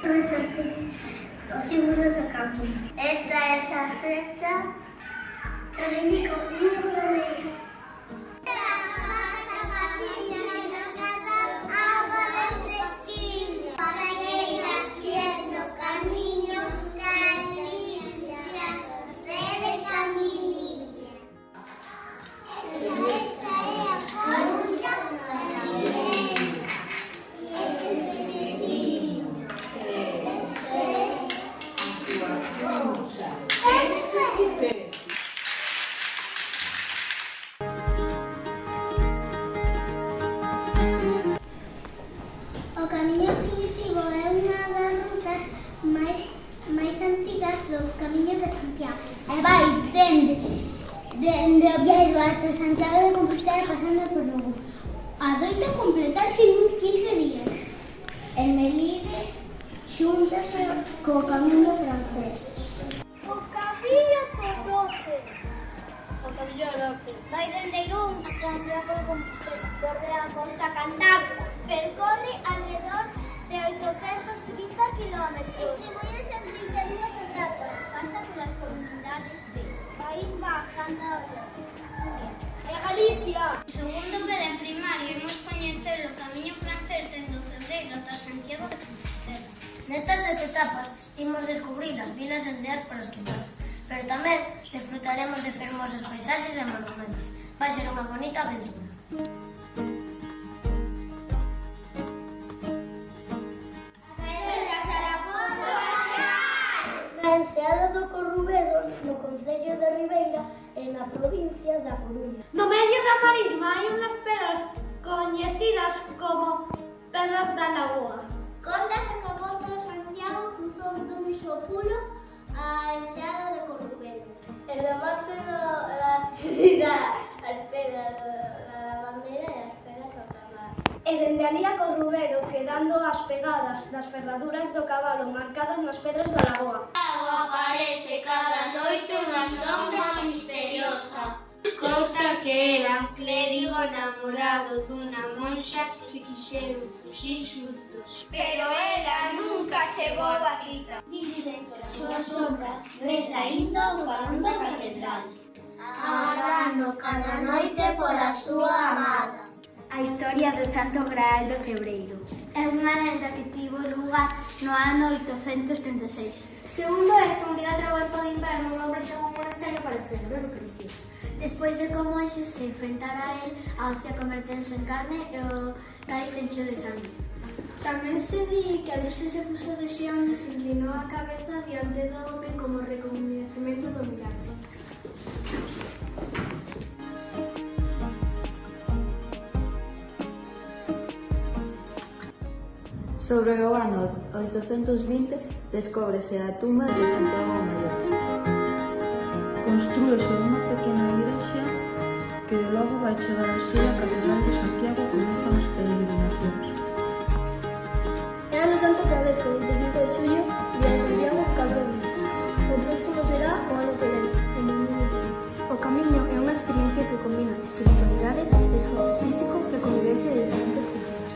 Os símbolos do camiño. Esta é esa flecha que os indica o camiño verdadeiro. O camiño primitivo é unha das rutas máis antigas do Camiño de Santiago. E vai dende Oviedo ata Santiago de Compostela pasando por Lugo. Adoita completarse en uns 15 días. En Melide xúntase co Camiño francés. O Camiño conoce. O Camiño Norte vai dende Irún a Santiago de Compostela, bordea a costa cantábrica, percorre alrededor de 830 kilómetros. Distribuídos en 32 etapas, pasa polas comunidades de País Vasco, Cantabria, Asturias e Galicia. Segundo B de primaria, imos coñecer o Camiño francés dende o Cebreiro ata Santiago de Compostela. Nestas 7 etapas, imos descubrir as vilas e aldeas polas que pasan, pero tamén disfrutaremos de fermosos paisaxes e monumentos. Vai ser unha bonita aventura. Na Enseada do Corrubedo, no concello de Ribeira e na provincia da Coruña. No medio da marisma hai unhas pedras coñecidas como Pedras da Lagoa. Condas e Cobos de Santiago cruzou dun só pulo a Enseada de Corrubedo. E da parte da actividade as pedras da bandeira e as pedras do cabalo. E dende ali a Corrubedo, quedando as pegadas das ferraduras do cabalo marcadas nas pedras da lagoa. Aparece cada noite unha sombra misteriosa. Conta que era un clérigo namorado dunha monxa que quixeron fuxir xuntos. Pero ela nunca chegou a cita. Dicen que a súa sombra ve saindo do carón da catedral, agardando cada noite pola súa amada. A historia do Santo Graal do Cebreiro é unha lenda que tivo lugar no ano 836. Segundo esta, un día trabou de inverno, un hombre chegou a un monasterio para celebrar o Cristiano. Despois de que o monxe se enfrentara a él, a hostia convertense en carne e o cáliz encheu de sangue. Tamén se di que a Virxe se puxo de xeonllo e se inclinou a cabeza diante do home como reconhecemento do milagre. Sobre o ano 820 descóbrese a tumba de Santiago o Maior. Constrúese unha pequena igrexa que logo vai chegar a ser a Catedral de Santiago e comezan as peregrinacións. É ano santo que vez o 25 de xullo, día de Santiago, cada día. O próximo será o ano que ven, en 2020. O camiño é unha experiencia que combina espiritualidade, esforzo físico e convivencia de diferentes culturas.